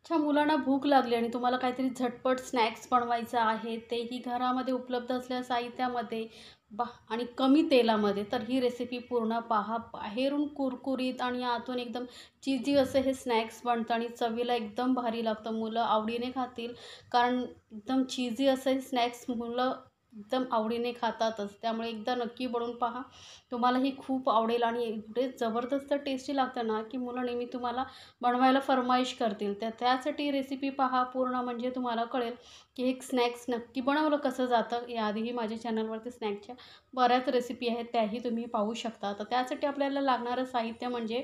अच्छा, मुलांना भूक लागली आणि तुम्हाला काहीतरी झटपट स्नॅक्स बनवायचं आहे, तेही घरामध्ये उपलब्ध असलेल्या साहित्यामध्ये आणि कमी तेलामध्ये, तर ही रेसिपी पूर्ण पहा. बाहेरून कुरकुरीत आणि आतून एकदम चीजी असं हे स्नॅक्स बनतं आणि चवीला एकदम भारी लागतं. मुलं आवडीने खातील, कारण एकदम चीजी असं हे स्नॅक्स मुलं एकदम आवडीने खातातच. त्यामुळे एकदा नक्की बनवून पहा. तुम्हालाही खूप आवडेल आणि एवढे जबरदस्त टेस्टी लागतं ना, की मुलं नेहमी तुम्हाला बनवायला फर्माईश करतील. तर त्यासाठी रेसिपी पहा पूर्ण, म्हणजे तुम्हाला कळेल की एक स्नॅक्स नक्की बनवलं कसं जातं. याआधीही माझ्या चॅनलवरती स्नॅक्सच्या बऱ्याच रेसिपी आहेत, त्याही तुम्ही पाहू शकता. तर त्यासाठी आपल्याला लागणारं साहित्य म्हणजे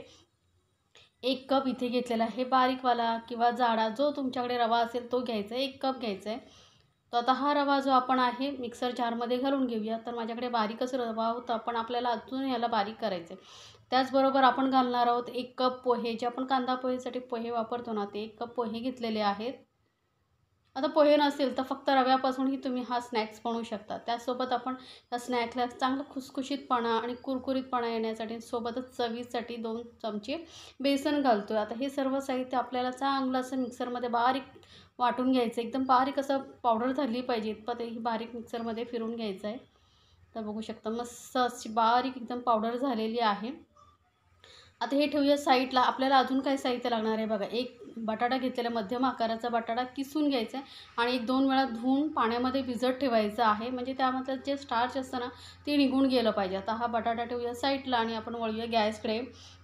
1 कप इथे घेतलेला आहे बारीकवाला किंवा जाडा, जो तुमच्याकडे रवा असेल तो घ्यायचा आहे. 1 कप घ्यायचा आहे. तर आता हा रवा जो आपण आहे मिक्सर जारमध्ये घालून घेऊया. तर माझ्याकडे बारीकच रवा होता, पण आपल्याला अजून याला बारीक करायचं आहे. त्याचबरोबर आपण घालणार आहोत 1 कप पोहे, जे आपण कांदा पोहेसाठी पोहे वापरतो ना, ते 1 कप पोहे घेतलेले आहेत. आता पोहे नसेल तर फक्त रव्यापासूनही तुम्ही हा स्नॅक्स बनवू शकता. त्यासोबत आपण या स्नॅकला चांगलं खुसखुशीतपणा आणि कुरकुरीतपणा येण्यासाठी सोबतच चवीसाठी 2 चमचे बेसन घालतो आहे. आता हे सर्व साहित्य आपल्याला चांगलं असं मिक्सरमध्ये बारीक वाटून घ्यायचं. एकदम बारीक असं पावडर झाली पाहिजे इतपत ही बारीक मिक्सरमध्ये फिरून घ्यायचं आहे. तर बघू शकता मस्त अशी बारीक एकदम पावडर झालेली आहे. आता हे ठेवूया साईडला. आपल्याला अजून काय साहित्य लागणार आहे बघा. एक बटाटा घेतलेला, मध्यम आकाराचा बटाटा किसून घ्यायचा आहे आणि 1-2 वेळा धुवून पाण्यामध्ये भिजत ठेवायचं आहे, म्हणजे त्यामधलं जे स्टार्च असतं ना, ते निघून गेलं पाहिजे. आता हा बटाटा ठेवूया साईडला आणि आपण वळूया गॅसकडे.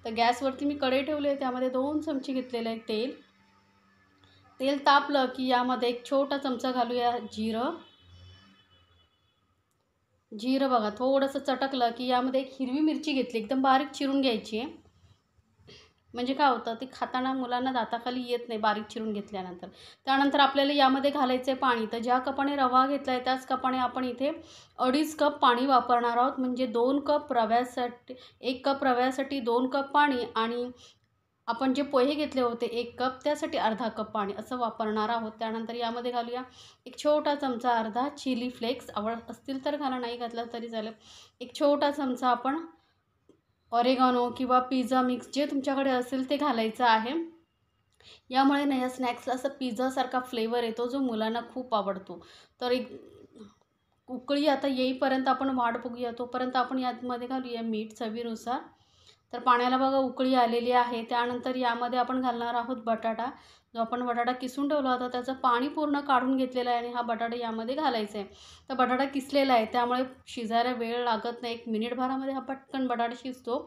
तर गॅसवरती मी कढई ठेवली आहे, त्यामध्ये 2 चमचे घेतलेलं आहे तेल. तेल तापलं की यामध्ये एक छोटा चमचा घालूया जिरं. जिरं बघा थोडंसं चटकलं की यामध्ये एक हिरवी मिरची घेतली, एकदम बारीक चिरून घ्यायची आहे. म्हणजे काय होतं, ते खाताना मुलांना दाताखाली येत नाही बारीक चिरून घेतल्यानंतर. त्यानंतर आपल्याला यामध्ये घालायचं आहे पाणी. तर ज्या कपाने रवा घेतला आहे त्याच कपाने आपण इथे 2.5 कप पाणी वापरणार आहोत. म्हणजे 2 कप रव्यासाठी, 1 कप रव्यासाठी 2 कप पाणी, आणि आपण जे पोहे घेतले होते 1 कप, त्यासाठी अर्धा कप पाणी असं वापरणार आहोत. त्यानंतर यामध्ये घालूया एक छोटा चमचा अर्धा चिली फ्लेक्स. आवडत असतील तर घाला, नाही घातला तरी चालेल. एक छोटा चमचा आपण ऑरेगानो किंवा पिझ्झा मिक्स जे तुमच्याकडे असेल ते घालायचं आहे. यामुळे ना या स्नॅक्सला असं पिझ्झासारखा फ्लेवर येतो, जो मुलांना खूप आवडतो. तर एक उकळी आता येईपर्यंत आपण वाट बघूया. तोपर्यंत आपण यामध्ये घालूया मीठ चवीनुसार. तर पाण्याला बघा उकळी आलेली आहे. त्यानंतर यामध्ये आपण घालणार आहोत बटाटा. जो आपण बटाटा किसून ठेवला होता त्याचं पाणी पूर्ण काढून घेतलेलं आहे आणि हा बटाटा यामध्ये घालायचा आहे. तर बटाटा किसलेला आहे, त्यामुळे शिजायला वेळ लागत नाही. 1 मिनिटभरामध्ये हा पटकन बटाटा शिजतो.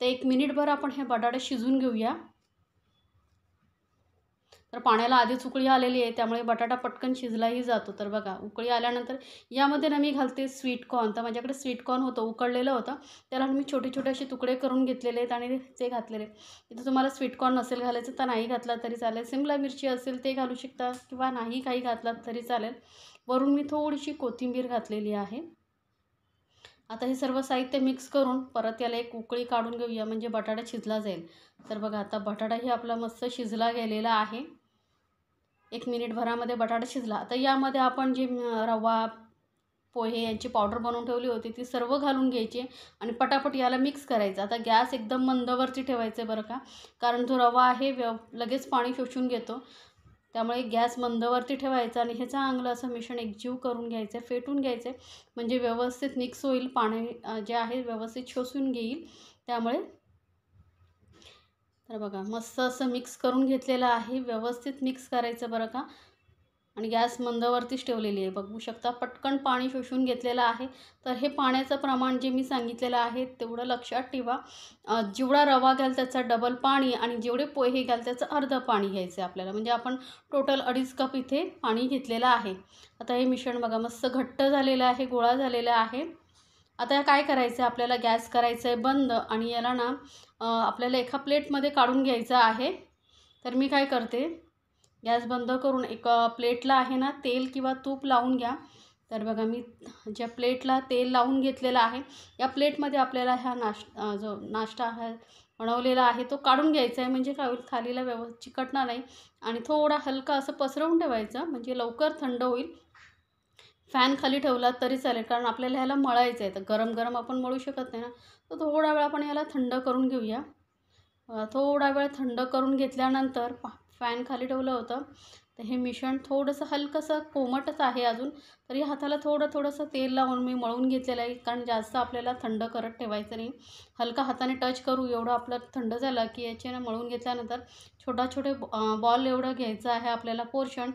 तर 1 मिनिटभर आपण हे बटाटे शिजून घेऊया. तर पाण्याला आधीच उकळी आलेली आहे, त्यामुळे बटाटा पटकन शिजलाही जातो. तर बघा उकळी आल्यानंतर यामध्ये ना मी घालते स्वीट कॉर्न. तर माझ्याकडे स्वीट कॉर्न होतं, उकडलेलं होतं. त्याला मी छोटे छोटे असे तुकडे करून घेतलेले आहेत आणि ते घातलेले. इथं तुम्हाला स्वीट कॉर्न नसेल घालायचं तर नाही घातला तरी चालेल. सिमला मिरची असेल ते घालू शकता किंवा नाही काही घातलात तरी चालेल. वरून मी थोडीशी कोथिंबीर घातलेली आहे. आता हे सर्व साहित्य मिक्स करून परत याला एक उकळी काढून घेऊया, म्हणजे बटाटा शिजला जाईल. तर बघा आता बटाटाही आपला मस्त शिजला गेलेला आहे. 1 मिनिटभरामध्ये बटाटा शिजला. आता यामध्ये आपण जे रवा, पोहे यांची पावडर बनवून ठेवली होती ती सर्व घालून घ्यायची आणि पटापट याला मिक्स करायचं. आता गॅस एकदम मंदवरती ठेवायचं आहे बरं का, कारण जो रवा आहे लगेच पाणी शोषून घेतो. त्यामुळे गॅस मंदवरती ठेवायचा आणि हे चांगलं असं मिश्रण एकजीव करून घ्यायचं आहे, फेटून घ्यायचं आहे, म्हणजे व्यवस्थित मिक्स होईल. पाणी जे आहे व्यवस्थित शोषून घेईल. त्यामुळे तर बघा मस्त असं मिक्स करून घेतलेलं आहे. व्यवस्थित मिक्स करायचं बरं का, आणि गॅस मंदवरतीच ठेवलेली आहे. बघू शकता पटकन पाणी शोषून घेतलेलं आहे. तर हे पाण्याचं प्रमाण जे मी सांगितलेलं आहे तेवढं लक्षात ठेवा. जेवढा रवा घ्याल त्याचा डबल पाणी, आणि जेवढे पोहे घ्याल त्याचं अर्धं पाणी घ्यायचं आहे आपल्याला. म्हणजे आपण टोटल 2.5 कप इथे पाणी घेतलेलं आहे. आता हे मिश्रण बघा मस्त घट्ट झालेलं आहे, गोळा झालेला आहे. आता काय करायचं आहे, आपल्याला गॅस करायचं आहे बंद आणि याला ना आपल्याला एका प्लेटमध्ये काढून घ्यायचं आहे. तर मी काय करते, गॅस बंद करून एक प्लेटला आहे ना तेल किंवा तूप लावून घ्या. तर बघा मी ज्या प्लेटला तेल लावून घेतलेलं आहे, या प्लेटमध्ये आपल्याला हा जो नाश्ता आहे बनवलेला आहे तो काढून घ्यायचा आहे. म्हणजे काय होईल, थालीला चिकटणार नाही आणि थोडा हलका असं पसरवून ठेवायचं, म्हणजे लवकर थंड होईल. फॅन खाली ठेवला तरी चालेल, कारण आपल्याला ह्याला मळायचं आहे. तर गरम गरम आपण मळू शकत नाही ना, तर थोडा वेळ आपण याला थंड करून घेऊया. थोडा वेळ थंड करून घेतल्यानंतर फॅन खाली ठेवलं होतं. तर हे मिश्रण थोडंसं हलकंसं कोमटच आहे अजून, तरी हाताला थोडंसं तेल लावून मी मळून घेतलेलं आहे, कारण जास्त आपल्याला थंड करत ठेवायचं नाही. हलका हाताने टच करू एवढं आपलं थंड झालं की याच्यानं मळून घेतल्यानंतर छोटे बॉल एवढं घ्यायचं आहे आपल्याला पोर्शन.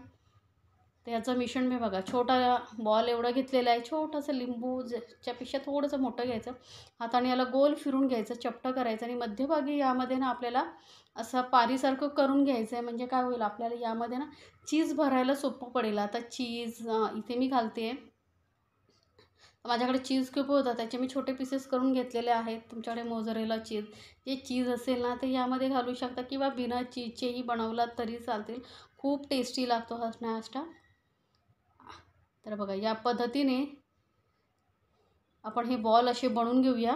तर याचं मिश्रण मी बघा छोटा बॉल एवढं घेतलेलं आहे. छोटंसं लिंबू ज्याच्यापेक्षा थोडंसं मोठं घ्यायचं. हाताने याला गोल फिरून घ्यायचं, चपटं करायचं आणि मध्यभागी यामध्ये ना आपल्याला असं पारीसारखं करून घ्यायचं आहे. म्हणजे काय होईल आपल्याला यामध्ये ना चीज भरायला सोपं पडेल. आता चीज इथे मी घालते आहे. माझ्याकडे चीज क्यूब होता, त्याचे मी छोटे पीसेस करून घेतलेले आहेत. तुमच्याकडे मोझरेला चीज, जे चीज असेल ना ते यामध्ये घालू शकता किंवा बिना चीजचेही बनवलात तरी चालतील. खूप टेस्टी लागतो हा नाश्ता. तर बघा या पद्धतीने आपण हे बॉल असे बनवून घेऊया.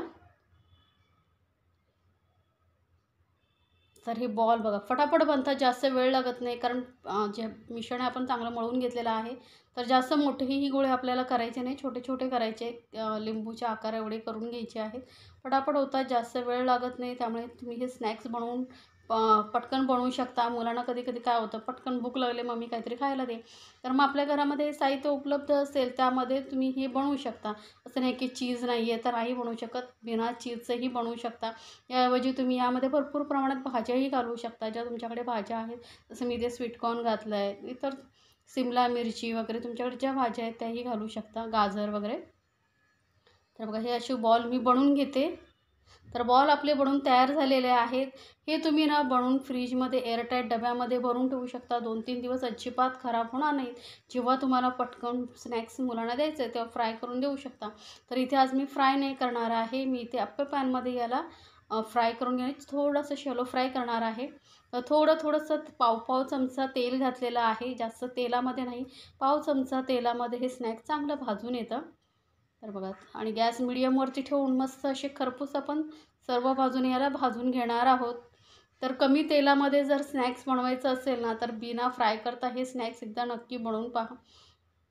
तर हे बॉल बघा फटाफट बनतात, जास्त वेळ लागत नाही, कारण जे मिश्रण आपण चांगलं मळून घेतलेलं आहे. तर जास्त मोठेही ही गोळे आपल्याला करायचे नाही, छोटे छोटे करायचे. लिंबूच्या आकार एवढे करून घ्यायचे आहेत. फटाफट होतात, जास्त वेळ लागत नाही. त्यामुळे तुम्ही हे स्नॅक्स बनवून पटकन बनवू शकता. मुलांना कधी कधी काय होतं, पटकन भूक लागले मम्मी काहीतरी खायला दे, तर मग आपल्या घरामध्ये साहित्य उपलब्ध असेल त्यामध्ये तुम्ही हे बनवू शकता. असं नाही की चीज नाही आहे तर नाही बनवू शकत, बिना चीजचंही बनवू शकता. याऐवजी तुम्ही यामध्ये भरपूर प्रमाणात भाज्याही घालू शकता, ज्या तुमच्याकडे भाज्या आहेत. जसं मी इथे स्वीटकॉर्न घातलं आहे, इतर सिमला मिरची वगैरे तुमच्याकडे ज्या भाज्या आहेत त्याही घालू शकता, गाजर वगैरे. तर बघा हे असे बॉल मी बनवून घेते. तर बॉल आपले बनवून तयार झालेले आहेत. हे तुम्ही ना बनवून फ्रीजमध्ये एअरटाईट डब्यामध्ये भरून ठेवू शकता. 2-3 दिवस अजिबात खराब होणार नाहीत. जेव्हा तुम्हाला पटकन स्नॅक्स मुलांना द्यायचं आहे तेव्हा फ्राय करून देऊ शकता. तर इथे आज मी फ्राय नाही करणार आहे. मी इथे अप्पे पॅनमध्ये याला फ्राय करून घेणे, थोडंसं शॅलो फ्राय करणार आहे. तर थोडंसं पाव चमचा तेल घातलेलं आहे, जास्त तेलामध्ये नाही. पाव चमचा तेलामध्ये हे स्नॅक्स चांगलं भाजून येतं. तर बघा आणि गॅस मिडियमवरती ठेवून मस्त असे खरपूस आपण सर्व बाजूने याला भाजून घेणार आहोत. तर कमी तेलामध्ये जर स्नॅक्स बनवायचं असेल ना, तर बिना फ्राय करता हे स्नॅक्स एकदा नक्की बनवून पहा.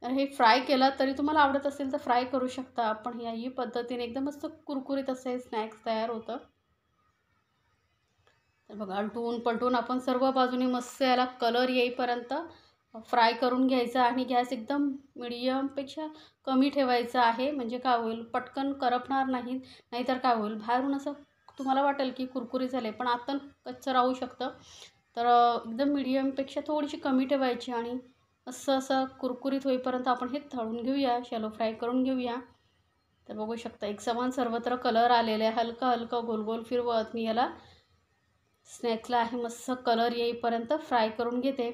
तर हे फ्राय केलं तरी तुम्हाला आवडत असेल तर फ्राय करू शकता. आपण याही पद्धतीने एकदम मस्त कुरकुरीत असे स्नॅक्स तयार होतं. तर बघा आलटून पलटून आपण सर्व बाजूने मस्त याला कलर येईपर्यंत फ्राय करून घ्यायचा आणि गॅस एकदम मिडियमपेक्षा कमी ठेवायचा आहे. म्हणजे काय होईल, पटकन करपणार नाही. नाहीतर काय होईल, बाहेरून असं तुम्हाला वाटेल की कुरकुरी झाले पण आतून कच्चं राहू शकतं. तर एकदम मिडियमपेक्षा थोडीशी कमी ठेवायची आणि असं कुरकुरीत होईपर्यंत आपण हे तळून घेऊया, शॅलो फ्राय करून घेऊया. तर बघू शकता एकसमान सर्वत्र कलर आलेले आहे. हलका गोल गोल फिरवत मी याला स्नॅक्सला आहे मस्त कलर येईपर्यंत फ्राय करून घेते.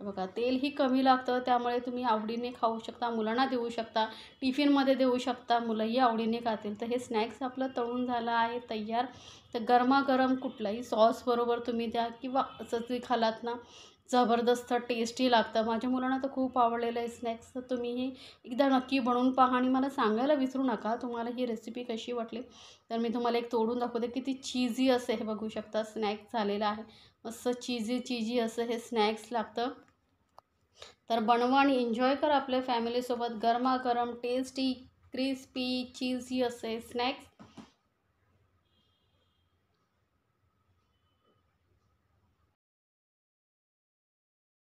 बघा तेलही कमी लागतं, त्यामुळे तुम्ही आवडीने खाऊ शकता, मुलांना देऊ शकता, टिफिनमध्ये देऊ शकता, मुलंही आवडीने खातील. तर हे स्नॅक्स आपलं तळून झालं आहे तयार. तर गरमागरम कुठलाही सॉसबरोबर तुम्ही द्या किंवा असंच खालात ना, जबरदस्त टेस्टी लागतं. माझ्या मुलांना तर खूप आवडलेलं आहे स्नॅक्स. तर तुम्हीही एकदा नक्की बनवून पहा आणि मला सांगायला विसरू नका तुम्हाला ही रेसिपी कशी वाटली. तर मी तुम्हाला एक तोडून दाखवते, किती चीजी असं हे बघू शकता स्नॅक्स झालेलं आहे. मस्त चीजी असं हे स्नॅक्स लागतं. तर बनवा आणि एन्जॉय करा आपल्या फॅमिलीसोबत. गरमागरम टेस्टी क्रिस्पी चीजी असे स्नॅक्स.